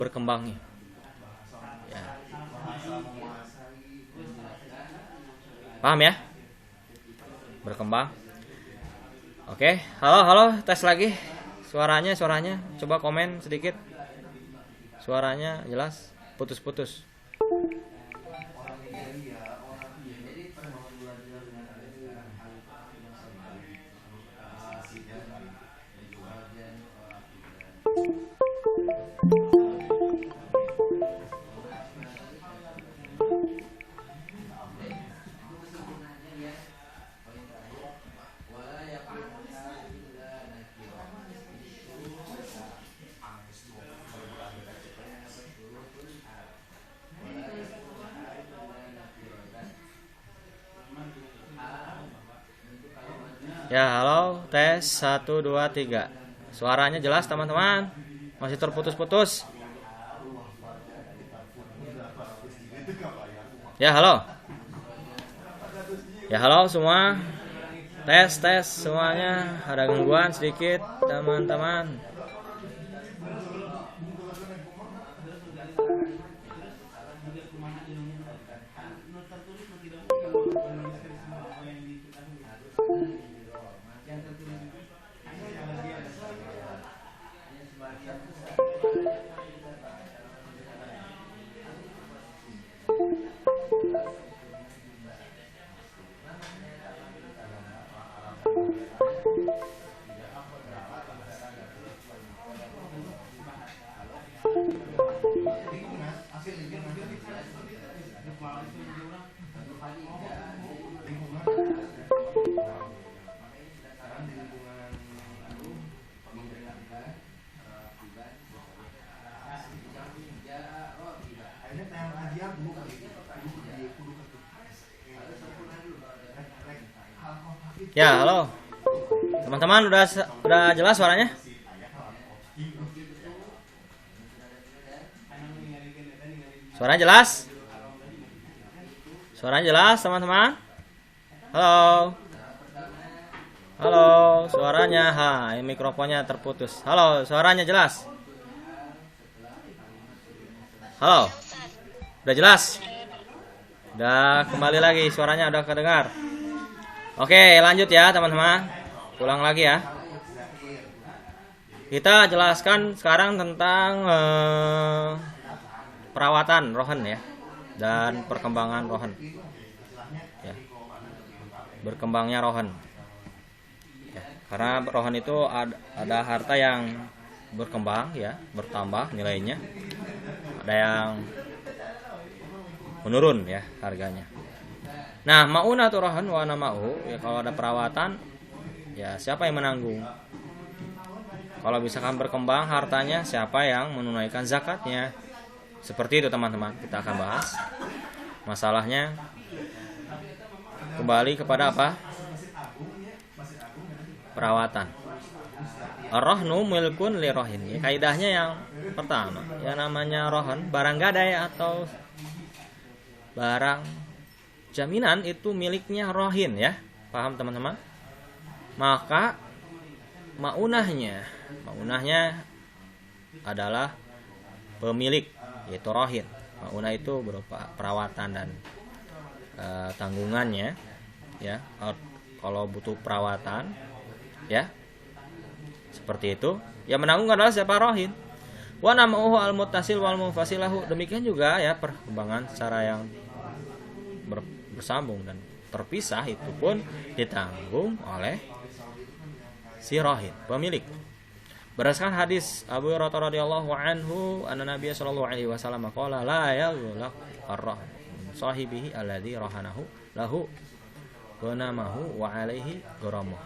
berkembangnya. Ya. Paham ya? Berkembang. Oke, halo, tes lagi. Suaranya, coba komen sedikit. Suaranya jelas, putus-putus. Ya, halo, tes 1 2 3. Suaranya jelas, teman-teman? Masih terputus-putus? Ya, halo. Ya, halo semua. Tes semuanya. Ada gangguan sedikit, teman-teman? Ya, halo. Teman-teman udah jelas suaranya? Suaranya jelas? Suaranya jelas, teman-teman? Halo. Halo, suaranya. Ini mikrofonnya terputus. Halo, suaranya jelas? Halo. Udah jelas? Udah kembali lagi, suaranya udah kedengar. Oke, lanjut ya teman-teman. Ulang lagi ya. Kita jelaskan sekarang tentang perawatan rohan ya, dan perkembangan rohan. Ya. Berkembangnya rohan. Ya, karena rohan itu ada harta yang berkembang ya, bertambah nilainya. Ada yang menurun ya harganya. Nah, maunah tu rohan wa nama'u, ya kalau ada perawatan, ya siapa yang menanggung? Kalau misalkan berkembang hartanya, siapa yang menunaikan zakatnya? Seperti itu teman-teman, kita akan bahas. Masalahnya kembali kepada apa? Perawatan. Ar-rohnu milkun li rohin. Ya, kaidahnya yang pertama, yang namanya rohan, barang gadai atau barang jaminan itu miliknya rohin ya, paham teman-teman? Maka maunahnya adalah pemilik, yaitu rohin. Maunah itu berupa perawatan dan tanggungannya ya. Kalau butuh perawatan ya seperti itu, ya menanggung adalah siapa? Rohin. Wa nama'uhu al-muttasil wal munfasilahu. Demikian juga ya perkembangan secara yang bersambung dan terpisah itu pun ditanggung oleh si rohin, pemilik. Berdasarkan hadis Abu Hurairah radhiyallahu anhu, anna Nabiy sallallahu alaihi wasallam qala la yaghlaq ar-rahn sahibihi alladhi rahanahu lahu ghanamahu wa alaihi gharamuh.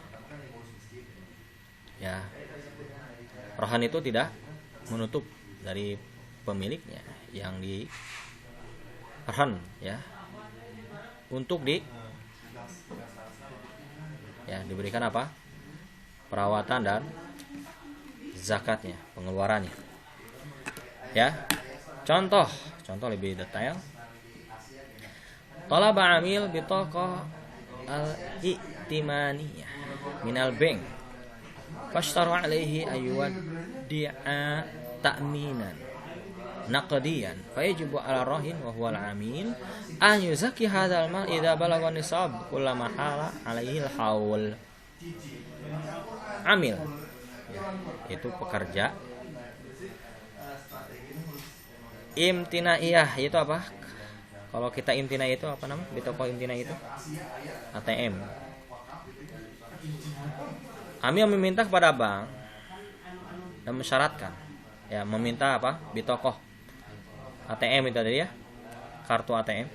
Ya. Rohan itu tidak menutup dari pemiliknya yang di rohan ya, untuk diberikan apa? Perawatan dan zakatnya, pengeluarannya. Ya. Contoh lebih detail. Talaba amil bitaqah al-i'timaniyah minal bank. Fashtaru alaihi ayyuwaddi'a ta'minan. naqdiyan fa yajibu 'ala rahin wa huwa al-amil an yuzakki hadzal mal idza balagha nisab kullama hala 'alaihi al-haul. Amil itu pekerja. Imtinaiyah itu apa? Kalau kita imtina itu apa namanya? Di toko imtina itu ATM. Amil meminta kepada bank dan mensyaratkan, ya meminta apa? Di toko ATM itu tadi ya, kartu ATM.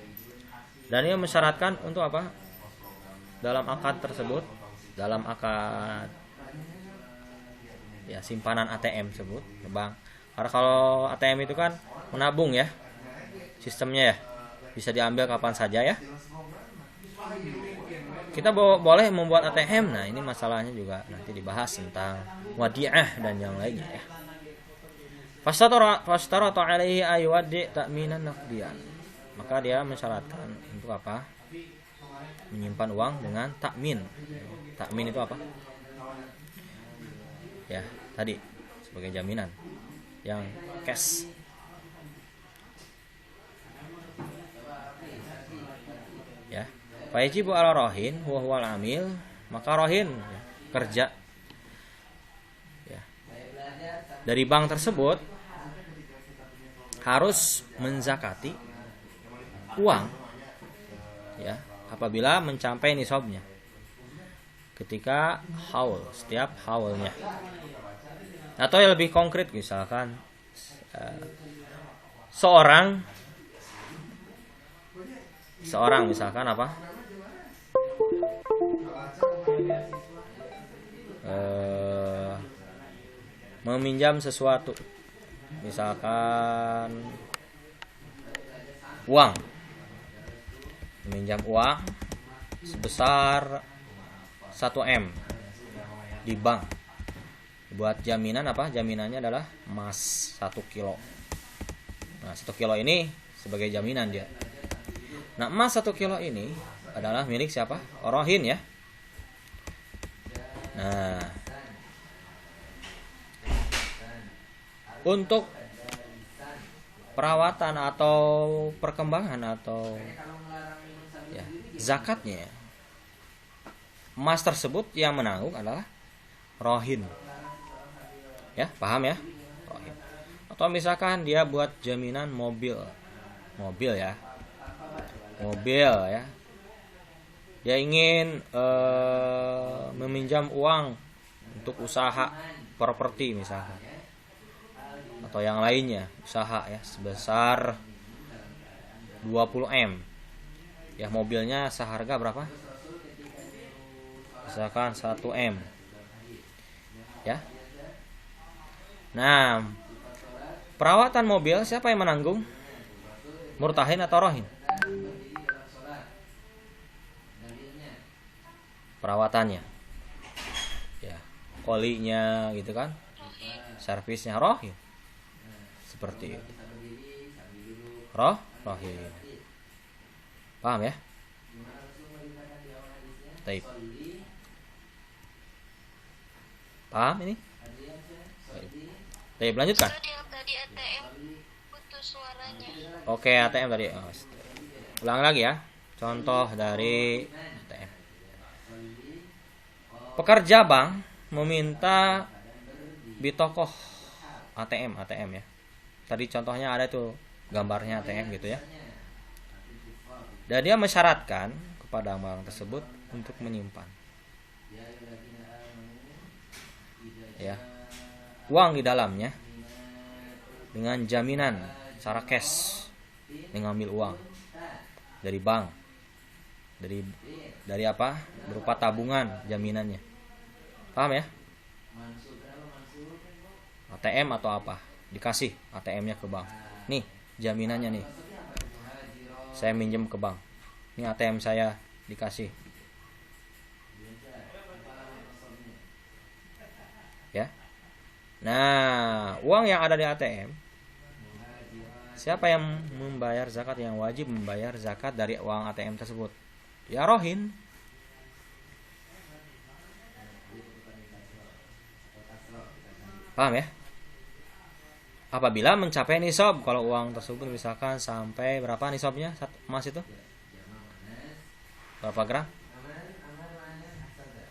Dan ia mensyaratkan untuk apa? Dalam akad tersebut, dalam akad ya simpanan ATM tersebut ke bank. Karena kalau ATM itu kan menabung ya, sistemnya ya, bisa diambil kapan saja ya. Kita boleh membuat ATM. Nah, ini masalahnya juga nanti dibahas tentang wadi'ah dan yang lainnya ya. Fastarata alaihi aywaddi ta'minan naqdiyan. Maka dia mensyaratkan untuk apa? Menyimpan uang dengan takmin. Takmin itu apa? Ya, tadi sebagai jaminan yang cash. Ya. Fayajibu 'ala rahin huwa huwal amil, maka rahin ya, kerja ya, dari bank tersebut harus menzakati uang ya apabila mencapai nisabnya ketika haul, setiap haulnya. Atau yang lebih konkret misalkan seorang misalkan apa? Meminjam sesuatu, misalkan uang, meminjam uang sebesar 1M di bank, buat jaminan apa? Jaminannya adalah emas 1 kilo. Nah, 1 kilo ini sebagai jaminan dia. Nah, emas 1 kilo ini adalah milik siapa? Rahin ya. Nah, untuk perawatan atau perkembangan atau ya, zakatnya, emas tersebut yang menanggung adalah rahin. Ya, paham ya? Rahin. Atau misalkan dia buat jaminan mobil ya. Mobil ya. Dia ingin meminjam uang untuk usaha properti misalkan, atau yang lainnya usaha ya sebesar 20M. Ya, mobilnya seharga berapa? Misalkan 1M. Ya. Nah, perawatan mobil siapa yang menanggung? Murtahin atau rahin? Perawatannya. Ya, olinya gitu kan. Servisnya rahin. Seperti itu. Rahin. Paham ya? Taib. Paham ini? Taib, lanjutkan. Tadi ATM putus suaranya. Oke, ATM tadi. Ulang lagi ya. Contoh dari ATM. Pekerja bank meminta bitokoh ATM ya. Tadi contohnya ada tuh gambarnya ATM gitu ya. Dan dia mensyaratkan kepada bank tersebut untuk menyimpan ya uang di dalamnya dengan jaminan secara cash, mengambil uang dari bank, dari apa? Berupa tabungan jaminannya. Paham ya? ATM atau apa? Dikasih ATM-nya ke bank. Nih, jaminannya nih. Saya minjem ke bank. Ini ATM saya dikasih. Ya. Nah, uang yang ada di ATM, siapa yang membayar zakat, yang wajib membayar zakat dari uang ATM tersebut? Ya rohin. Paham ya? apabila mencapai nisab. Kalau uang tersebut misalkan sampai berapa nisabnya emas itu? Berapa gram?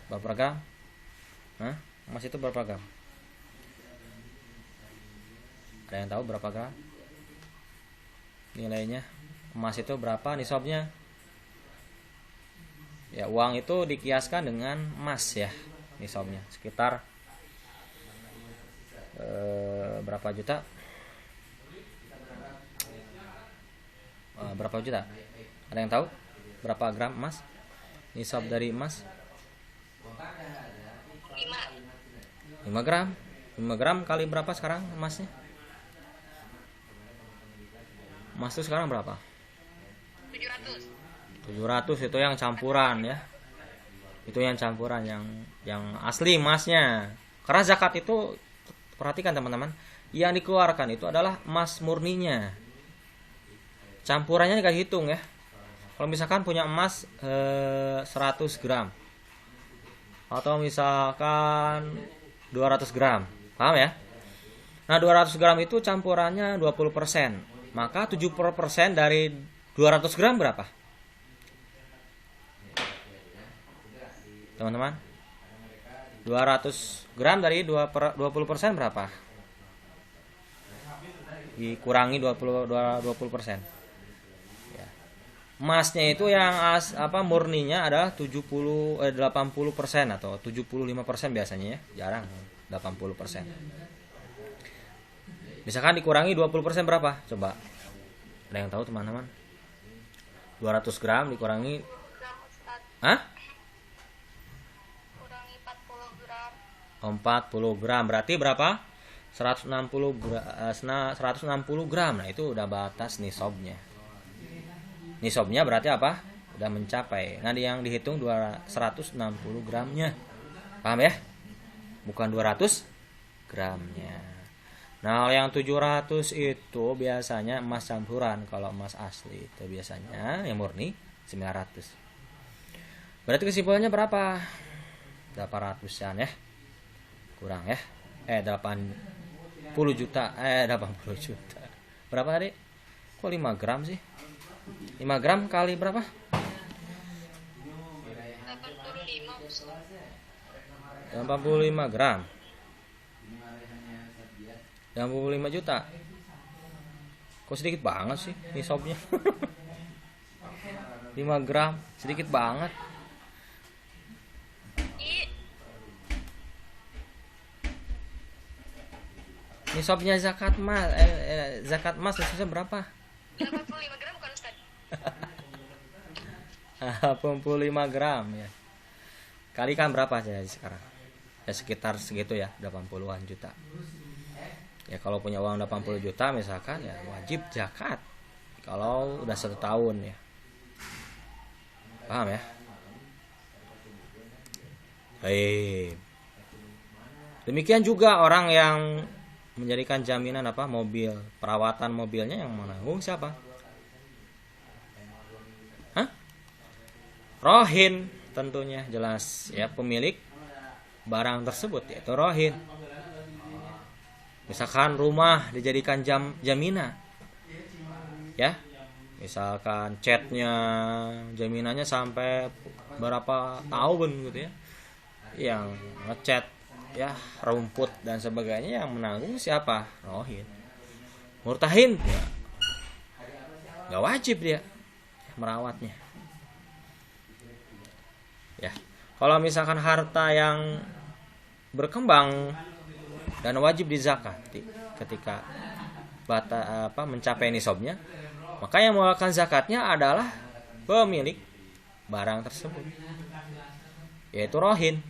Berapa gram? Hah? Emas itu berapa gram? Ada yang tahu berapa gram? Nilainya emas itu berapa nisabnya? Ya, uang itu dikiaskan dengan emas ya, nisabnya sekitar berapa juta? Berapa juta? Ada yang tahu? Berapa gram emas? Nisab dari emas? 5 gram. 5 gram kali berapa sekarang emasnya? Emas itu sekarang berapa? 700 itu yang campuran ya. Itu yang campuran, yang asli emasnya. Karena zakat itu, perhatikan teman-teman, yang dikeluarkan itu adalah emas murninya. Campurannya nggak hitung ya. Kalau misalkan punya emas 100 gram atau misalkan 200 gram, paham ya? Nah, 200 gram itu campurannya 20%. Maka 70% dari 200 gram berapa? Teman-teman, 200 gram dari 20% berapa? Dikurangi 20%. Ya. Emasnya itu yang murninya adalah 80% atau 75% biasanya ya, jarang 80%. Misalkan dikurangi 20% berapa? Coba. Ada yang tahu teman-teman? 200 gram dikurangi Hah? 40 gram berarti berapa? 160 gram. Nah, itu udah batas nisabnya. Nisabnya berarti apa? Udah mencapai. Nah, yang dihitung 160 gramnya. Paham ya? Bukan 200 gramnya. Nah, yang 700 itu biasanya emas campuran. Kalau emas asli itu biasanya yang murni 900. Berarti kesimpulannya berapa? 800-an ya. Kurang ya. 80 juta. 80 juta. Berapa tadi? Kok 5 gram sih? 5 gram kali berapa? 85 gram. 85 juta. Kok sedikit banget sih nisabnya? 5 gram, sedikit banget. Nisabnya zakat emas, zakat emas nisabnya berapa? 85 gram bukan Ustaz? 85 gram ya. Kalikan berapa aja sekarang? Ya sekitar segitu ya, 80-an juta. Ya kalau punya uang 80 juta misalkan ya wajib zakat. Kalau udah 1 tahun ya. Paham ya? Baik. Demikian juga orang yang menjadikan jaminan mobil, perawatan mobilnya yang menanggung siapa? Hah? Rohin tentunya jelas ya, pemilik barang tersebut yaitu rohin. Misalkan rumah dijadikan jaminan ya, misalkan catnya jaminannya sampai berapa tahun gitu ya, yang ngecat ya rumput dan sebagainya, yang menanggung siapa? Rohin. Murtahin ya nggak wajib dia merawatnya ya. Kalau misalkan harta yang berkembang dan wajib dizakati ketika mencapai nisabnya, maka yang mengeluarkan zakatnya adalah pemilik barang tersebut, yaitu rohin.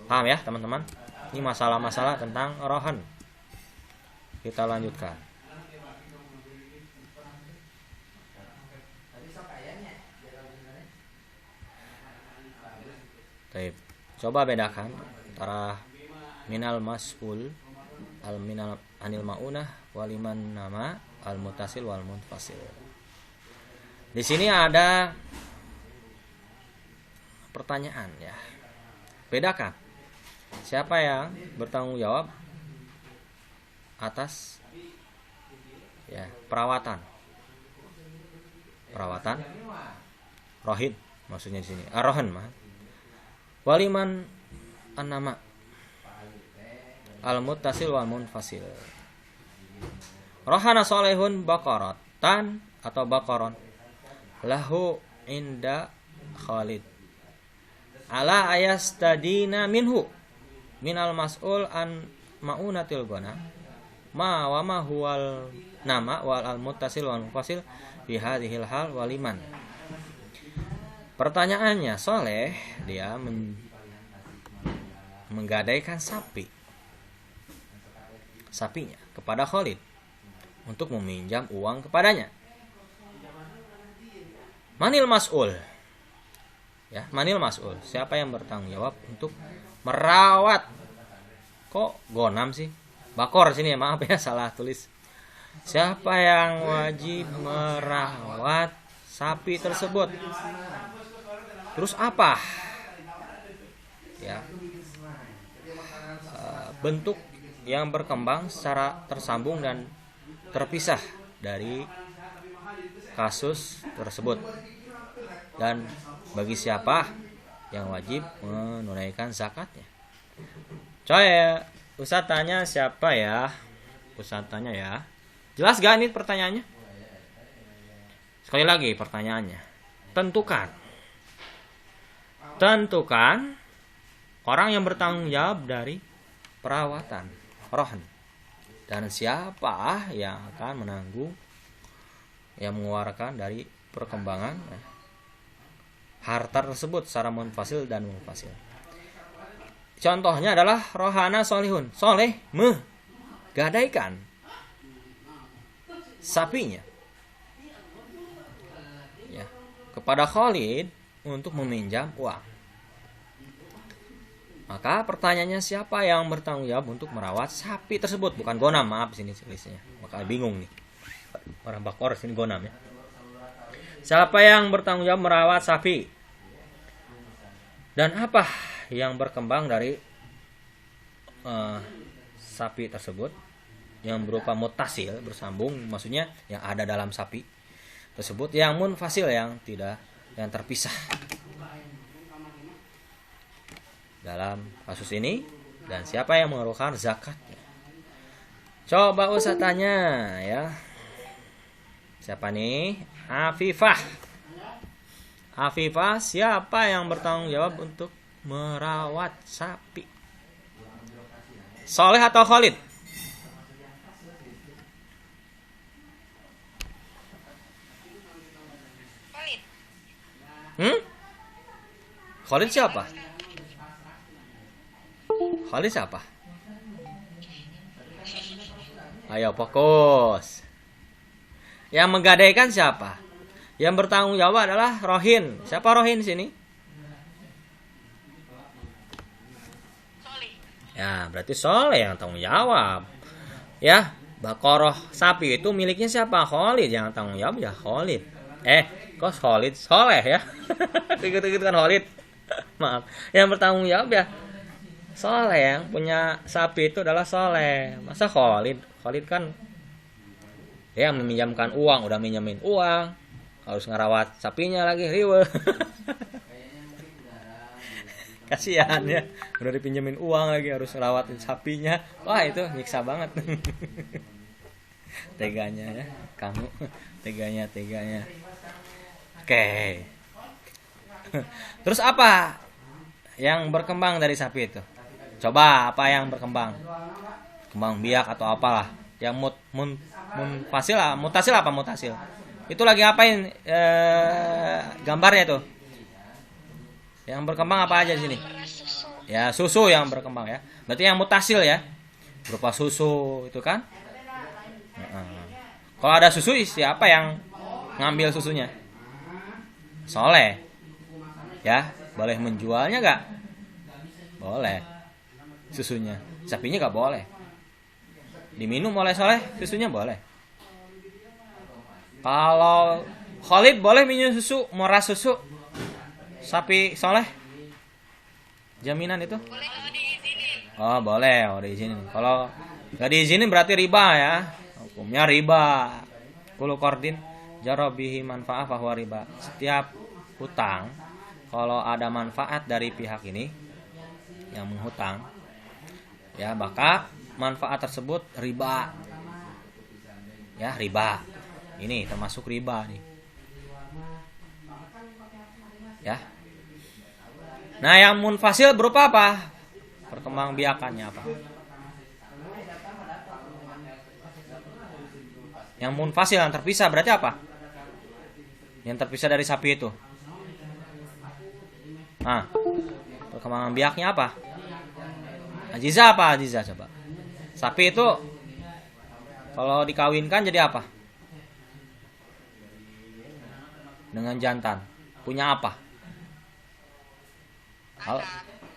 Paham ya teman-teman? Ini masalah-masalah tentang rohan. Kita lanjutkan. Baik. Coba bedakan antara minal mas'ul al minal anil maunah waliman nama al mutasil wal munfasil. Di sini ada pertanyaan ya. Bedakan siapa yang bertanggung jawab atas Ya, perawatan rohin maksudnya di sini. Rohan mah. Waliman an-nama al-muttasil wal munfasil. Rohana solehun baqaratan atau baqaron lahu inda Khalid ala ayastadina minhu minal mas'ul an maunatil gona ma wa ma huwal nama wal al muttasil wal munfasil fi hadhil hal waliman. Pertanyaannya, Soleh dia menggadaikan sapinya kepada Khalid untuk meminjam uang kepadanya. Manil mas'ul. Ya, manil mas'ul. Siapa yang bertanggung jawab untuk merawat? Kok gonam sih? Bakor sini ya, maaf ya salah tulis. Siapa yang wajib merawat sapi tersebut? Terus apa? Ya. Bentuk yang berkembang secara tersambung dan terpisah dari kasus tersebut. Dan bagi siapa yang wajib menunaikan zakatnya? Coy, Ustaz tanya siapa ya? Ustaz tanya ya. Jelas gak nih pertanyaannya? Sekali lagi pertanyaannya. Tentukan orang yang bertanggung jawab dari perawatan rohan. Dan siapa yang akan menanggung yang mengeluarkan dari perkembangan harta tersebut secara munfasil dan munfasil. Contohnya adalah rohana solihun. Soleh menggadaikan sapinya ya, kepada Khalid untuk meminjam uang. Maka pertanyaannya siapa yang bertanggung jawab untuk merawat sapi tersebut? Bukan gonam, maaf sini tulisnya. Maka bingung nih. Orang bakor sini gonam ya. Siapa yang bertanggung jawab merawat sapi? Dan apa yang berkembang dari sapi tersebut yang berupa mutasil bersambung, maksudnya yang ada dalam sapi tersebut, yang munfasil yang terpisah dalam kasus ini, dan siapa yang mengeluarkan zakatnya? Coba Ustaz tanya ya. Siapa nih? Afifah, siapa yang bertanggung jawab untuk merawat sapi? Soleh atau Khalid? Khalid siapa? Khalid siapa? Ayo fokus. Yang menggadaikan siapa? Yang bertanggung jawab adalah rohin. Siapa rohin sini? Ya, berarti Soleh yang tanggung jawab. Ya, bakoroh sapi itu miliknya siapa? Khalid yang tanggung jawab ya Khalid. Kok Khalid? Soleh ya. Gitu kan Khalid. Maaf. Yang bertanggung jawab ya Soleh, yang punya sapi itu adalah Soleh. Masa Khalid? Khalid kan dia yang meminjamkan uang, udah minjemin uang, harus ngerawat sapinya lagi, riweuh. Kasihan ya, udah dipinjemin uang lagi harus ngerawatin sapinya. Wah, itu nyiksa banget. Teganya ya, kamu. Teganya. Oke. Terus apa yang berkembang dari sapi itu? Coba apa yang berkembang? Kembang biak atau apalah? Yang mutasil apa mutasil? Itu lagi ngapain gambarnya tuh? Yang berkembang apa aja di sini? Ya, susu yang berkembang ya. Berarti yang mutasil ya. Berupa susu itu kan? Kalau ada susu, siapa yang ngambil susunya? Soleh. Ya, boleh menjualnya enggak? Boleh. Susunya. Sapinya enggak boleh. Diminum oleh Soleh, susunya boleh. Kalau Khalid boleh minum susu, meras susu sapi Soleh? Jaminan itu? Boleh kalau diizinin. Oh, boleh, diizinin. Kalau enggak diizinin berarti riba ya. hukumnya riba. Kullu qardin jara bihi manfa'ah fahuwa riba. Setiap hutang kalau ada manfaat dari pihak ini yang menghutang, ya maka manfaat tersebut riba. Ya, riba. Ini termasuk riba nih. Ya. Nah, yang munfasil berupa apa? Perkembangbiakannya apa? Yang munfasil, yang terpisah berarti apa? Yang terpisah dari sapi itu. Nah, perkembangan biaknya apa? Ajiza apa ajiza coba? Sapi itu kalau dikawinkan jadi apa? Dengan jantan. Punya apa?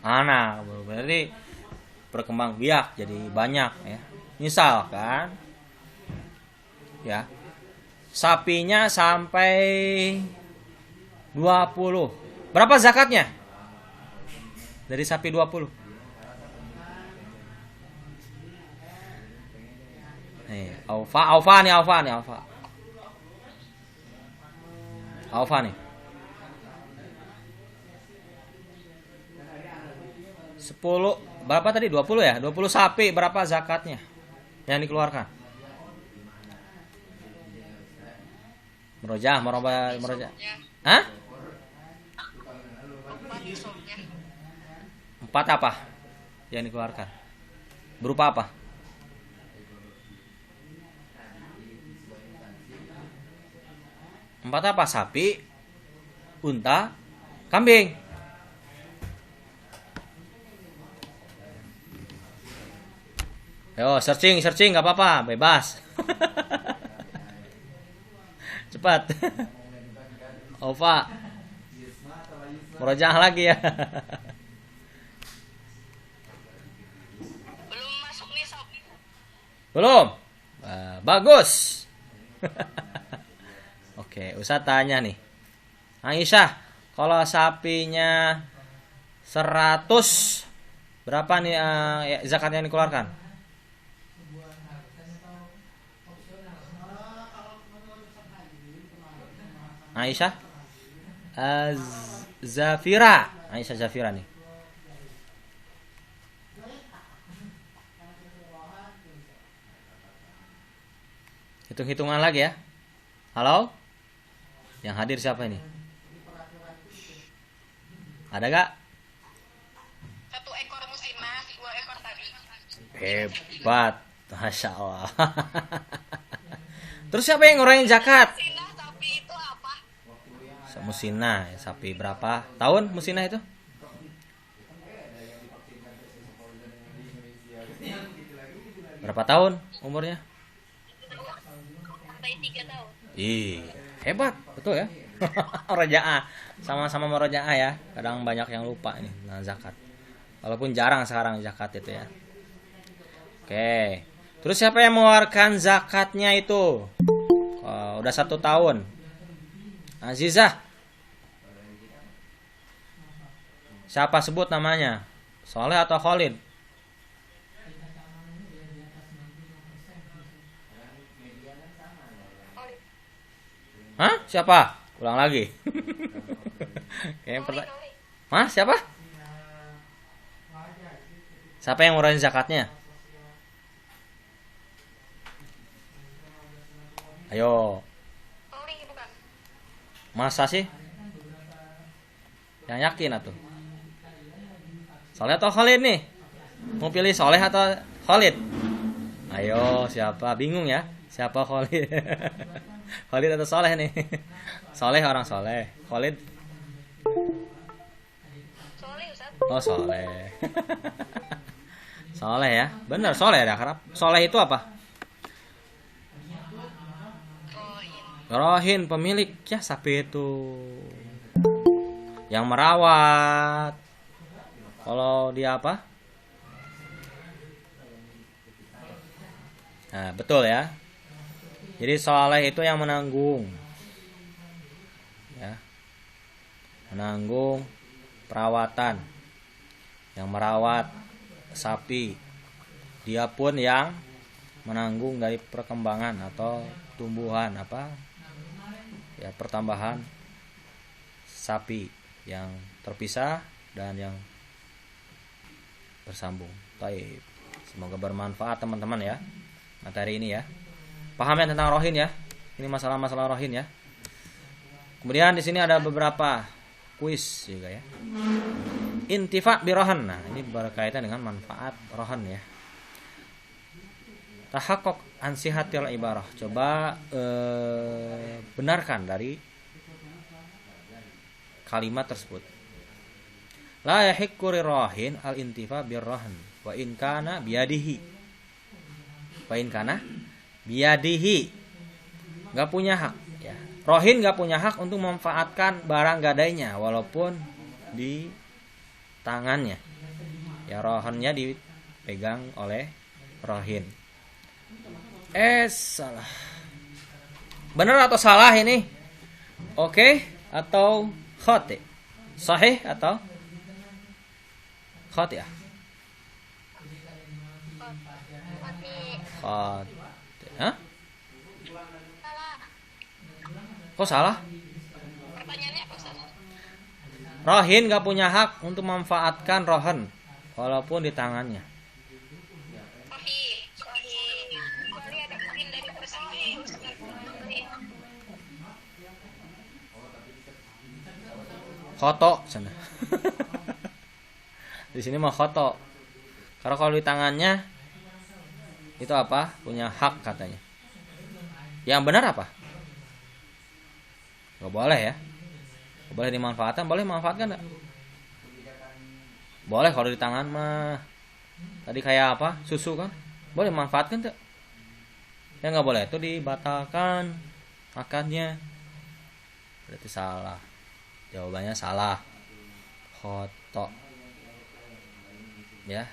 Anak. Berarti berkembang biak jadi banyak ya. Misalkan ya, sapinya sampai 20. Berapa zakatnya? Dari sapi 20. Nih, Aufa nih. Aufa nih. 10, berapa tadi? 20 ya? 20 sapi, berapa zakatnya yang dikeluarkan? Merojah. Hah? 4 apa yang dikeluarkan? Berupa apa? Empat apa? Sapi, unta, kambing. Ayo searching nggak apa-apa, bebas. Cepat. Ova. Merojah lagi ya. Belum masuk nih sob. Belum. Bagus. Oke, Ustaz tanya nih. Aisyah, kalau sapinya 100 berapa nih zakatnya yang dikeluarkan? Aisyah Zafira. Aisyah Zafira nih. Hitung-hitungan lagi ya. Halo? Yang hadir siapa ini? Ada gak? 1 ekor muslimah, 2 ekor tadi. Hebat. Masya Allah. Terus siapa yang ngurangin zakat? Sinah sapi itu apa? Musina, sapi berapa tahun musina itu? Berapa tahun umurnya? Sampai 3 tahun. Ih, hebat, betul ya. Rojaah, sama-sama merojaah ya. Kadang banyak yang lupa nih, nah zakat. Walaupun jarang sekarang zakat itu ya. Oke, terus siapa yang mengeluarkan zakatnya itu? Udah 1 tahun. Azizah. Siapa sebut namanya? Soleh atau Khalid? Hah? Siapa? Ulang lagi. Hah? Siapa? Siapa yang ngurangin zakatnya? Ayo. Bukan. Masa sih? Yang yakin atuh. Soleh atau Khalid nih? Mau pilih Soleh atau Khalid? Ayo, siapa? Bingung ya? Siapa Khalid? Khalid atau Soleh nih? Soleh orang Soleh. Khalid? Soleh Ustaz. Oh, Soleh. Soleh ya? Benar, Soleh ya, kerap. Soleh itu apa? Rohin, pemilik ya sapi itu. Yang merawat. Kalau dia apa? Nah, betul ya. Jadi soleh itu yang menanggung. Ya. Menanggung perawatan. Yang merawat sapi. Dia pun yang menanggung dari perkembangan atau tumbuhan pertambahan sapi yang terpisah dan yang bersambung. Baik. Semoga bermanfaat teman-teman ya materi ini ya. Paham ya tentang rohin ya? Ini masalah-masalah rohin ya. Kemudian di sini ada beberapa kuis juga ya. Intifa bi rohan. Nah, ini berkaitan dengan manfaat rohan ya. Tahakkuk an sihatil ibarah. Coba benarkan dari kalimat tersebut. La yahiqqu rohin al intifa bir rohan wa in kana biyadihi. Wa in kana biyadihi. Enggak punya hak ya. Rohin gak punya hak untuk memanfaatkan barang gadainya walaupun di tangannya. Ya rohannya dipegang oleh rohin. Salah. Benar atau salah ini? Oke atau khati? Sahih atau khati? Khati. Hah? Kok salah? Pertanyaannya apa salah? Rohin gak punya hak untuk memanfaatkan rohan walaupun di tangannya. Sahih. Kecuali ada poin dari bersahih. Khoto sana. Di sini mah khoto. Karena kalau di tangannya itu apa? Punya hak katanya. Yang benar apa? Gak boleh ya. Gak boleh dimanfaatkan. Boleh manfaatkan gak? Boleh kalau di tangan mah. Tadi kayak apa? Susu kan? Boleh manfaatkan tak? Yang gak boleh itu dibatalkan akadnya. Berarti salah. Jawabannya salah. Khoto. Ya.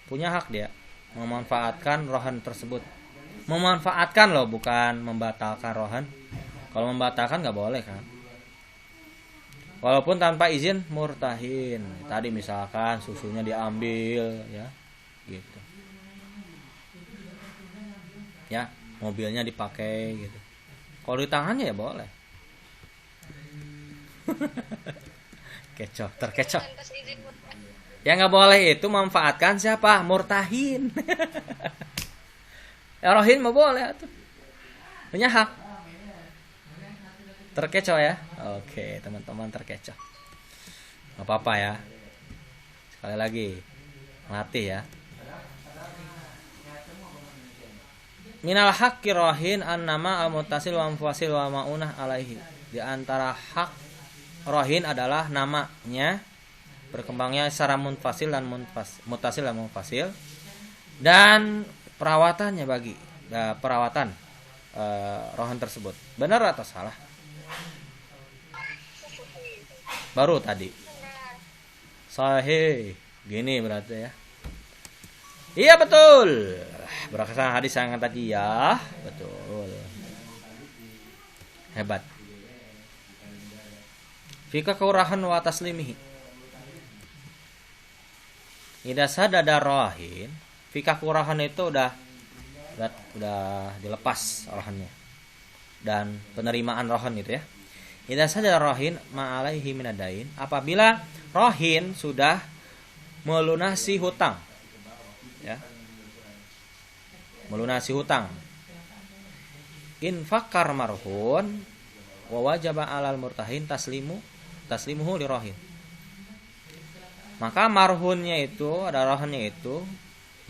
Punya hak dia memanfaatkan rohan tersebut. Memanfaatkan loh, bukan membatalkan rohan. Kalau membatalkan nggak boleh kan? Walaupun tanpa izin murtahin. Tadi misalkan susunya diambil, ya, gitu. Ya, mobilnya dipakai, gitu. Kalau di tangannya ya boleh. Terkecoh. Yang nggak boleh itu memanfaatkan siapa? Murtahin. Ya rohin mah boleh tuh. Punya hak. Terkecoh ya. Oke, teman-teman terkecoh. Gak apa-apa ya. Sekali lagi latih ya. Minal haqqi rohin an-nama al-muttasil wa mufasil wa ma'unah alaihi. Di antara hak rohin adalah namanya, berkembangnya secara munfasil dan muttasil dan mufasil, dan perawatannya bagi perawatan rohan tersebut. Benar atau salah? Baru tadi sahih. Gini berarti ya. Iya betul. Berdasarkan hadis yang tadi ya. Betul. Hebat. Fika kaurahan wa taslimihi. Idza sadada rahin, fika kaurahan itu udah dilepas rohannya. Dan penerimaan rohan itu ya. Idza sadada rahin ma alaihi minadain, apabila rohin sudah melunasi hutang. Ya. Melunasi hutang. Infakar marhun wa wajaba alal murtahin taslimuhu li rohin. Maka marhunnya itu, ada rohannya itu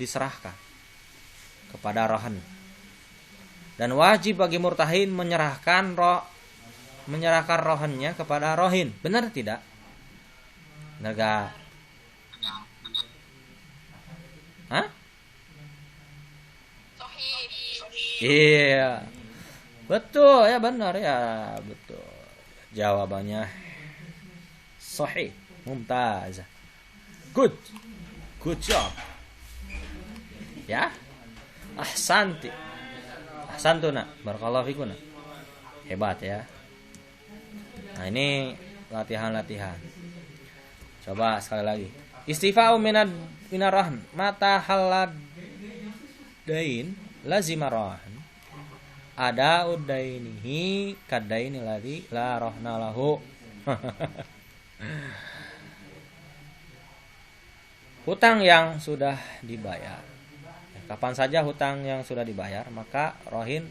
diserahkan kepada rohan. Dan wajib bagi murtahin menyerahkan rohannya kepada rohin. Benar tidak? Benar gak? Hah? Iya. Betul ya, benar ya, betul. Jawabannya sahih, mumtaz. Good job. Ya. Ahsantuna, barakallahu fikuna. Hebat ya. Nah, ini latihan-latihan. Coba sekali lagi. Istifa'u minar rahn mata haladain lazima rahan ada udainihi kadaini ladzi la rohna lahu. Hutang yang sudah dibayar. Kapan saja hutang yang sudah dibayar, maka rohin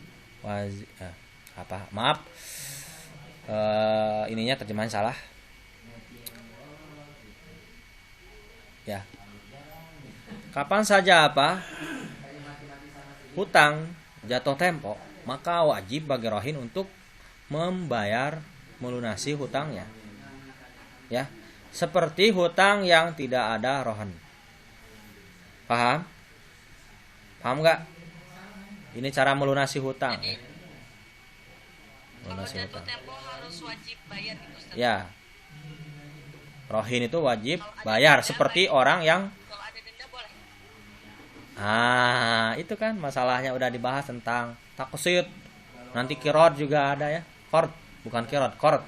ininya terjemahan salah. Ya. Kapan saja hutang jatuh tempo, maka wajib bagi rohin untuk membayar melunasi hutangnya. Ya. Seperti hutang yang tidak ada rohan. Paham? Paham nggak? Ini cara melunasi hutang. Jadi, melunasi kalau jatuh hutang. tempo harus wajib bayar gitu Ustaz. Ya. Rohin itu wajib Kalau ada bayar denda, seperti orang yang Kalau ada denda boleh. itu kan masalahnya udah dibahas tentang taksid. Nanti kirot juga ada ya. Qard, bukan kirot, qard.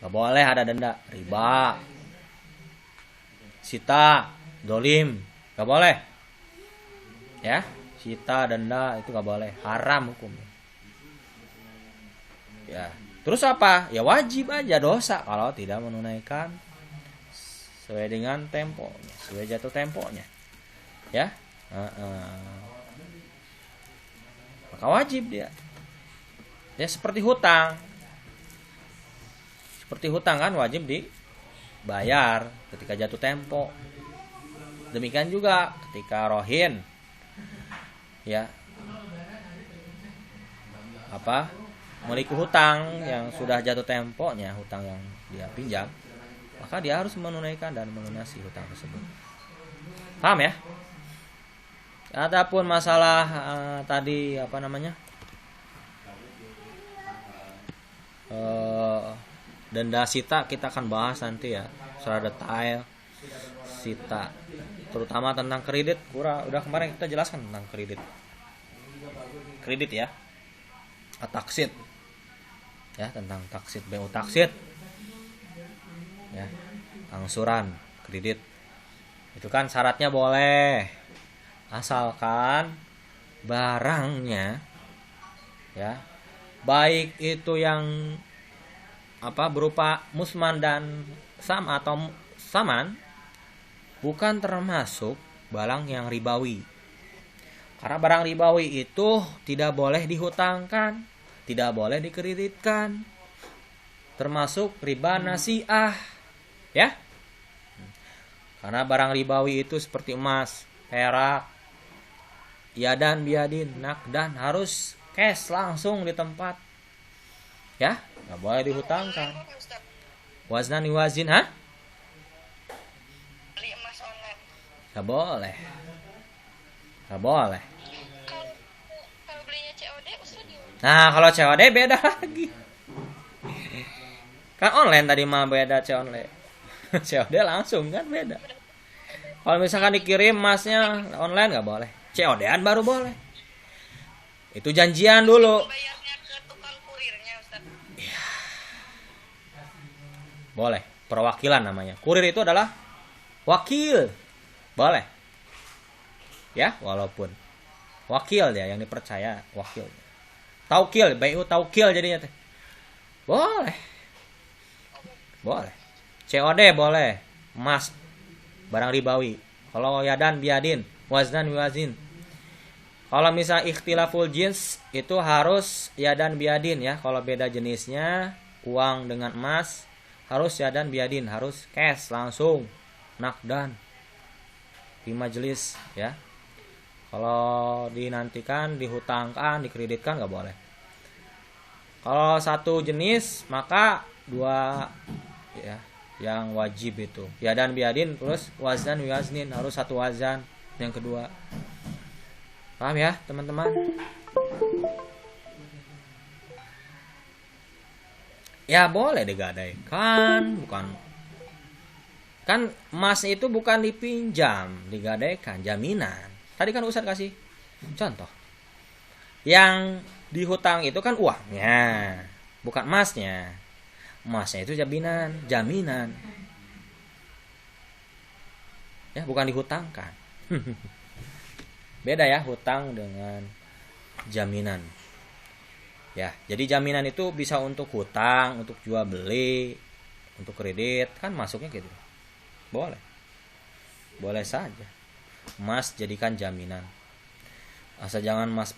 Gak boleh ada denda, riba. Sita, dolim, gak boleh. Ya, sita, denda itu gak boleh, haram hukumnya. Ya, terus apa? Ya wajib aja dosa kalau tidak menunaikan sesuai dengan temponya, sesuai jatuh temponya. Ya, maka wajib dia. Ya seperti hutang. Seperti hutang kan wajib dibayar ketika jatuh tempo. Demikian juga ketika rohin. Ya. Memiliki hutang yang sudah jatuh temponya, hutang yang dia pinjam, maka dia harus menunaikan dan melunasi hutang tersebut. Paham ya? Adapun masalah tadi denda sita kita akan bahas nanti ya secara detail. Sita terutama tentang kredit, udah kemarin kita jelaskan tentang kredit ya, taksid ya, tentang taksid, BU taksid ya, angsuran kredit itu kan syaratnya boleh asalkan barangnya ya, baik itu yang berupa musman dan saman bukan termasuk barang yang ribawi. Karena barang ribawi itu tidak boleh dihutangkan, tidak boleh dikreditkan, termasuk riba nasiah ya. Karena barang ribawi itu seperti emas, perak, yadan biadin, nakdan, harus cash langsung di tempat ya, nggak boleh dihutangkan. Waznan wazin Beli emas online. nggak boleh. Kalau belinya COD Ustaz gimana? Nah kalau COD beda lagi. Kan online tadi mah beda COD. COD langsung kan beda. Kalau misalkan dikirim emasnya online nggak boleh. COD-an baru boleh. Itu janjian dulu. Bayarnya ke tukang kurirnya Ustaz. Boleh. Perwakilan namanya. Kurir itu adalah wakil. Boleh. Ya, walaupun wakil dia yang dipercaya, wakil. Taukil, BU taukil jadinya teh. Boleh. Boleh. COD boleh. Emas barang ribawi. Kalau yadan biadin, waznan wazin. Kalau misal ikhtilaful jins itu harus yadan biadin ya. Kalau beda jenisnya, uang dengan emas harus yadan biadin, harus cash langsung, nakdan di majelis ya. Kalau dinantikan, dihutangkan, dikreditkan nggak boleh. Kalau satu jenis maka dua ya yang wajib itu yadan biadin plus wazan waznin, harus satu wazan yang kedua. Paham ya teman-teman? Ya boleh digadaikan, bukan kan emas itu bukan dipinjam, digadaikan, jaminan. Tadi kan Ustaz kasih contoh. Yang dihutang itu kan uangnya, bukan emasnya. Emasnya itu jaminan. Ya, bukan dihutangkan. Beda ya hutang dengan jaminan. Ya, jadi jaminan itu bisa untuk hutang, untuk jual beli, untuk kredit, kan masuknya gitu. Boleh. Boleh saja. Mas jadikan jaminan. Asal jangan Mas